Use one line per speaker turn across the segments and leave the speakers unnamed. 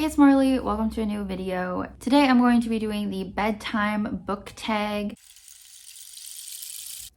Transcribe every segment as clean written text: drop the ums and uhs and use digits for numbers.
it's Marley. Welcome to a new video. Today I'm going to be doing the bedtime book tag.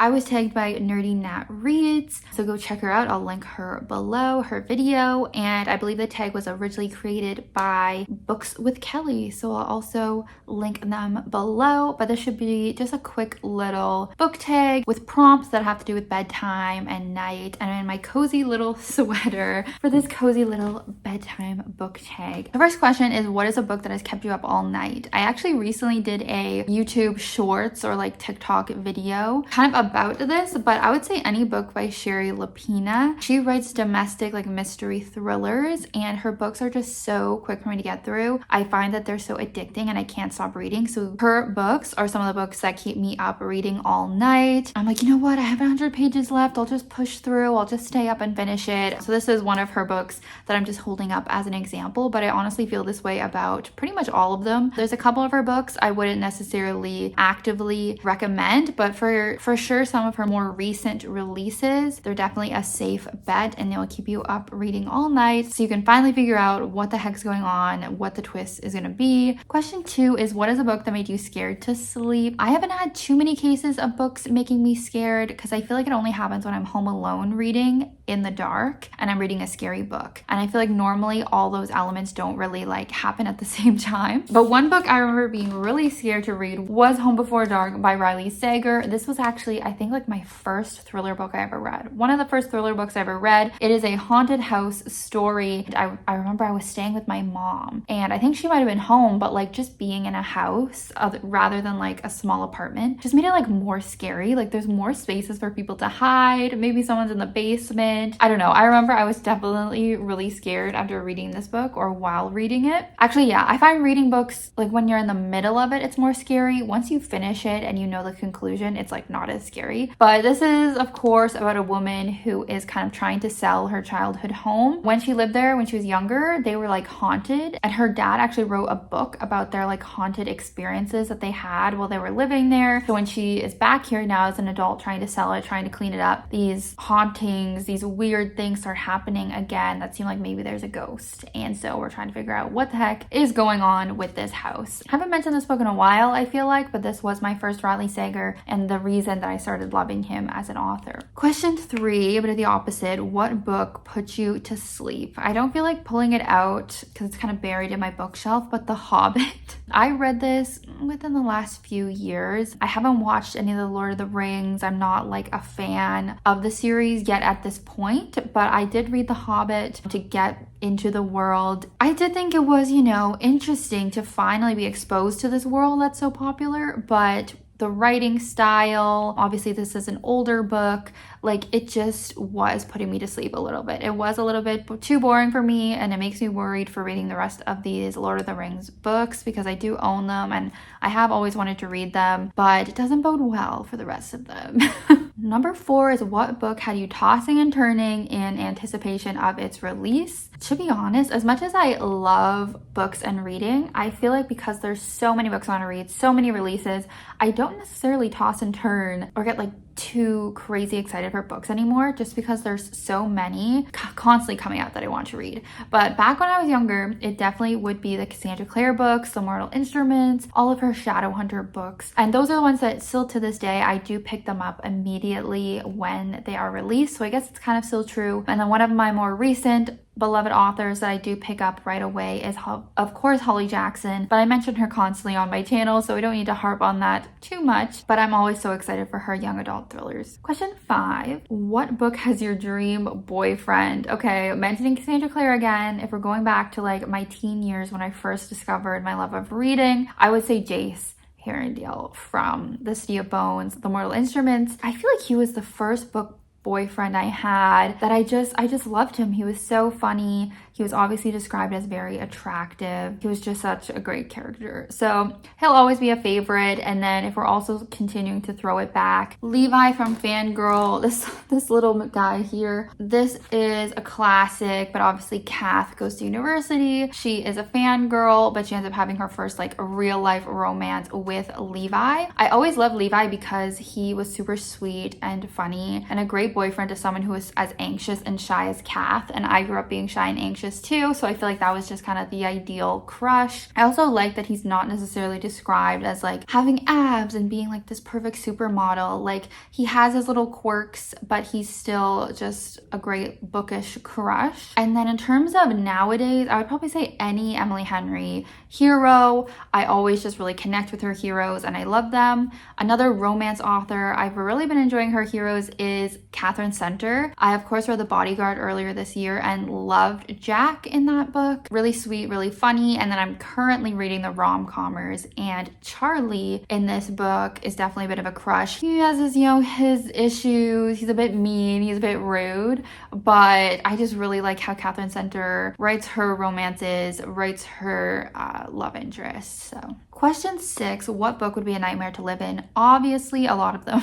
I was tagged by Nerdy Nat Reads, so go check her out. I'll link her below, her video, and I believe the tag was originally created by Books with Kelly, so I'll also link them below. But this should be just a quick little book tag with prompts that have to do with bedtime and night, and I'm in my cozy little sweater for this cozy little bedtime book tag. The first question is, what is a book that has kept you up all night? I actually recently did a YouTube shorts or like TikTok video kind of about this, but I would say any book by Sherry Lapina. She writes domestic like mystery thrillers, and her books are just so quick for me to get through. I find that they're so addicting and I can't stop reading. So her books are some of the books that keep me up reading all night. I'm like, you know what? I have 100 pages left. I'll just push through. I'll just stay up and finish it. So this is one of her books that I'm just holding up as an example, but I honestly feel this way about pretty much all of them. There's a couple of her books I wouldn't necessarily actively recommend, but for sure some of her more recent releases, they're definitely a safe bet and they'll keep you up reading all night so you can finally figure out what the heck's going on, what the twist is going to be. Question 2 is, what is a book that made you scared to sleep? I haven't had too many cases of books making me scared because I feel like it only happens when I'm home alone reading in the dark and I'm reading a scary book. And I feel like normally all those elements don't really like happen at the same time. But one book I remember being really scared to read was Home Before Dark by Riley Sager. This was actually, I think, like my first thriller book I ever read. One of the first thriller books I ever read. It is a haunted house story. I remember I was staying with my mom and I think she might have been home, but like just being in a house rather than like a small apartment just made it like more scary. Like there's more spaces for people to hide. Maybe someone's in the basement. I don't know. I remember I was definitely really scared after reading this book or while reading it. Actually, yeah, I find reading books, like when you're in the middle of it, it's more scary. Once you finish it and you know the conclusion, it's like not as scary. But this is, of course, about a woman who is kind of trying to sell her childhood home. When she lived there, when she was younger, they were like haunted. And her dad actually wrote a book about their like haunted experiences that they had while they were living there. So when she is back here now as an adult trying to sell it, trying to clean it up, these hauntings, these weird things start happening again that seem like maybe there's a ghost. And so we're trying to figure out what the heck is going on with this house. I haven't mentioned this book in a while, I feel like, but this was my first Riley Sager and the reason that I started loving him as an author. Question 3, but the opposite, what book put you to sleep? I don't feel like pulling it out because it's kind of buried in my bookshelf, but The Hobbit. I read this within the last few years. I haven't watched any of the Lord of the Rings. I'm not like a fan of the series yet at this point, but I did read The Hobbit to get into the world. I did think it was, interesting to finally be exposed to this world that's so popular, but the writing style, obviously this is an older book, like it just was putting me to sleep a little bit. It was a little bit too boring for me, and it makes me worried for reading the rest of these Lord of the Rings books because I do own them and I have always wanted to read them, but it doesn't bode well for the rest of them. Number 4 is, what book had you tossing and turning in anticipation of its release? To be honest, as much as I love books and reading, I feel like because there's so many books I want to read, so many releases, I don't necessarily toss and turn or get like too crazy excited for books anymore just because there's so many constantly coming out that I want to read. But back when I was younger, it definitely would be the Cassandra Clare books, the Mortal Instruments, all of her Shadowhunter books. And those are the ones that still to this day, I do pick them up immediately when they are released. So I guess it's kind of still true. And then one of my more recent beloved authors that I do pick up right away is, of course, Holly Jackson, but I mention her constantly on my channel, so we don't need to harp on that too much, but I'm always so excited for her young adult thrillers. Question 5, what book has your dream boyfriend? Okay, mentioning Cassandra Clare again, if we're going back to like my teen years when I first discovered my love of reading, I would say Jace Herondale from The City of Bones, The Mortal Instruments. I feel like he was the first boyfriend I had that I just loved him. He was so funny. He was obviously described as very attractive. He was just such a great character. So he'll always be a favorite. And then if we're also continuing to throw it back, Levi from Fangirl, this little guy here, this is a classic, but obviously Kath goes to university. She is a fangirl, but she ends up having her first like real life romance with Levi. I always loved Levi because he was super sweet and funny and a great boyfriend to someone who was as anxious and shy as Kath. And I grew up being shy and anxious anxious too, so I feel like that was just kind of the ideal crush. I also like that he's not necessarily described as like having abs and being like this perfect supermodel. Like, he has his little quirks, but he's still just a great bookish crush. And then in terms of nowadays, I would probably say any Emily Henry hero. I always just really connect with her heroes and I love them. Another romance author I've really been enjoying her heroes is Catherine Center. I of course read The Bodyguard earlier this year and loved Jack in that book. Really sweet, really funny. And then I'm currently reading the rom-commers, and Charlie in this book is definitely a bit of a crush. He has his, his issues. He's a bit mean, he's a bit rude, but I just really like how Catherine Center writes her romances, writes her love interest. So question 6, what book would be a nightmare to live in? Obviously a lot of them.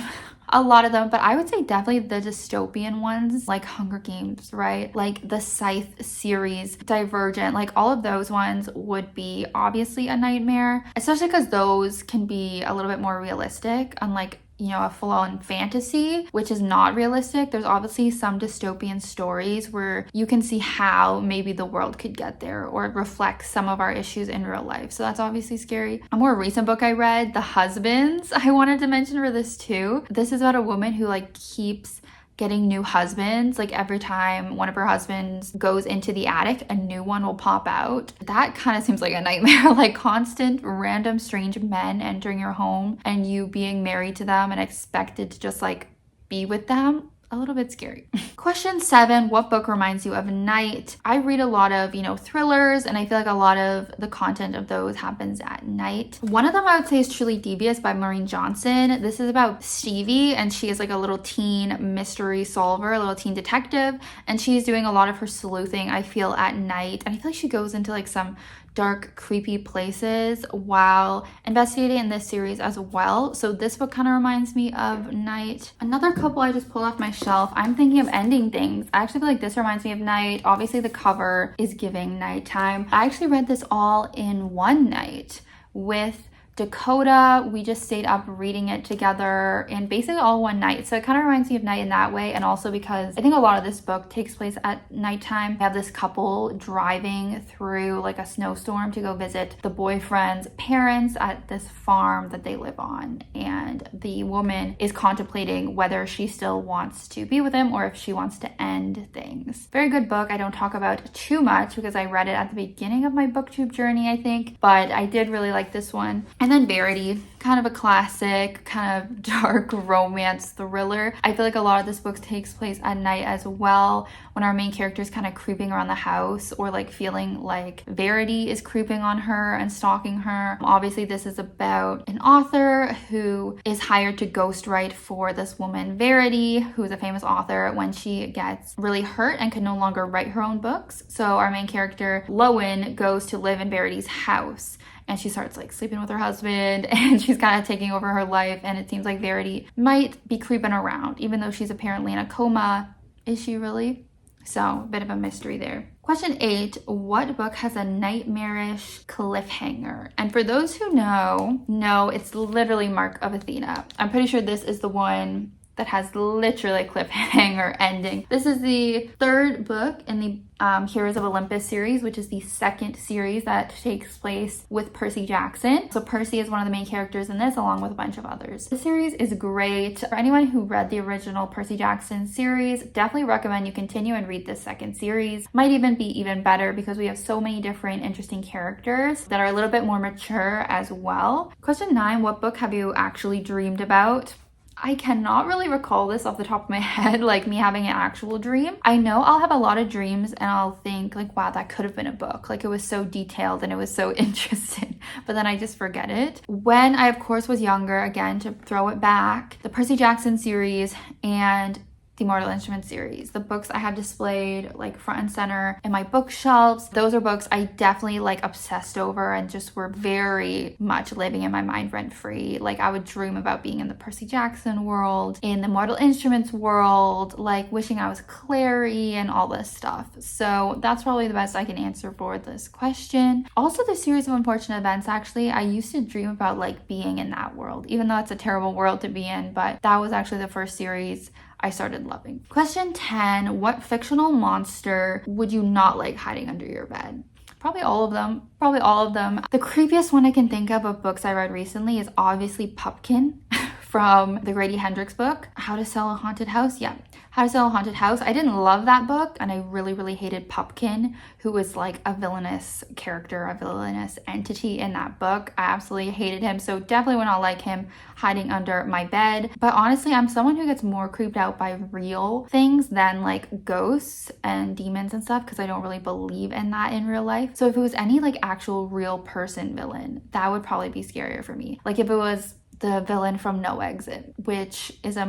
A lot of them, but I would say definitely the dystopian ones, like Hunger Games, right? Like the Scythe series, Divergent, like all of those ones would be obviously a nightmare, especially because those can be a little bit more realistic, unlike a full-on fantasy, which is not realistic. There's obviously some dystopian stories where you can see how maybe the world could get there or it reflects some of our issues in real life. So that's obviously scary. A more recent book I read, The Husbands, I wanted to mention for this too. This is about a woman who like keeps getting new husbands. Like every time one of her husbands goes into the attic, a new one will pop out. That kind of seems like a nightmare, like constant random strange men entering your home and you being married to them and expected to just like be with them. A little bit scary. Question 7, what book reminds you of night? I read a lot of, thrillers, and I feel like a lot of the content of those happens at night. One of them I would say is Truly Devious by Maureen Johnson. This is about Stevie, and she is like a little teen mystery solver, a little teen detective, and she's doing a lot of her sleuthing, I feel, at night. And I feel like she goes into like some dark, creepy places while investigating in this series as well. So this book kind of reminds me of night. Another couple I just pulled off my shelf, I'm thinking of Ending Things. I actually feel like this reminds me of night. Obviously the cover is giving nighttime. I actually read this all in one night with Dakota. We just stayed up reading it together and basically all one night. So it kind of reminds me of night in that way. And also because I think a lot of this book takes place at nighttime. We have this couple driving through like a snowstorm to go visit the boyfriend's parents at this farm that they live on. And the woman is contemplating whether she still wants to be with him or if she wants to end things. Very good book. I don't talk about too much because I read it at the beginning of my booktube journey, I think, but I did really like this one. And then Verity, kind of a classic, kind of dark romance thriller. I feel like a lot of this book takes place at night as well, when our main character is kind of creeping around the house or like feeling like Verity is creeping on her and stalking her. Obviously, this is about an author who is hired to ghostwrite for this woman, Verity, who is a famous author, when she gets really hurt and can no longer write her own books. So our main character, Lowen, goes to live in Verity's house. And she starts like sleeping with her husband and she's kind of taking over her life. And it seems like Verity might be creeping around, even though she's apparently in a coma. Is she really? So a bit of a mystery there. Question 8, what book has a nightmarish cliffhanger? And for those who know, no, it's literally Mark of Athena. I'm pretty sure this is the one that has literally a cliffhanger ending. This is the 3rd book in the Heroes of Olympus series, which is the 2nd series that takes place with Percy Jackson. So Percy is one of the main characters in this, along with a bunch of others. The series is great. For anyone who read the original Percy Jackson series, definitely recommend you continue and read this 2nd series. Might even be even better because we have so many different interesting characters that are a little bit more mature as well. Question 9, what book have you actually dreamed about? I cannot really recall this off the top of my head, like me having an actual dream. I know I'll have a lot of dreams and I'll think like, wow, that could have been a book. Like it was so detailed and it was so interesting, but then I just forget it. When I, of course, was younger, again, to throw it back, the Percy Jackson series and the Mortal Instruments series, the books I have displayed like front and center in my bookshelves, those are books I definitely like obsessed over and just were very much living in my mind rent free. Like I would dream about being in the Percy Jackson world, in the Mortal Instruments world, like wishing I was Clary and all this stuff. So that's probably the best I can answer for this question. Also, the series of unfortunate events, actually, I used to dream about like being in that world, even though it's a terrible world to be in, but that was actually the first series I started loving. Question 10, what fictional monster would you not like hiding under your bed? Probably all of them. Probably all of them. The creepiest one I can think of books I read recently is obviously Pumpkin from the Grady Hendrix book, How to Sell a Haunted House. Yeah, How to Sell a Haunted House. I didn't love that book, and I really hated Pumpkin, who was like a villainous character, a villainous entity in that book. I absolutely hated him, so definitely would not like him hiding under my bed. But honestly, I'm someone who gets more creeped out by real things than like ghosts and demons and stuff, because I don't really believe in that in real life. So if it was any like actual real person villain, that would probably be scarier for me. Like if it was the villain from No Exit, which is a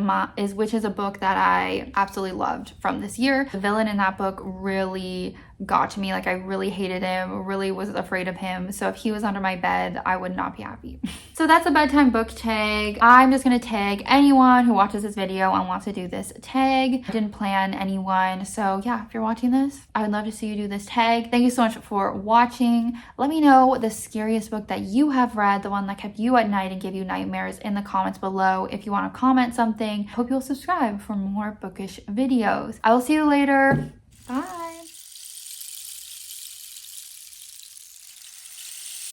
book that I absolutely loved from this year. The villain in that book really got to me. Like I really hated him, really was afraid of him. So if he was under my bed, I would not be happy. So that's a bedtime book tag. I'm just gonna tag anyone who watches this video and wants to do this tag. I didn't plan anyone. So yeah, if you're watching this, I would love to see you do this tag. Thank you so much for watching. Let me know the scariest book that you have read, the one that kept you at night and gave you nightmares, in the comments below. If you want to comment something, hope you'll subscribe for more bookish videos. I will see you later. Bye.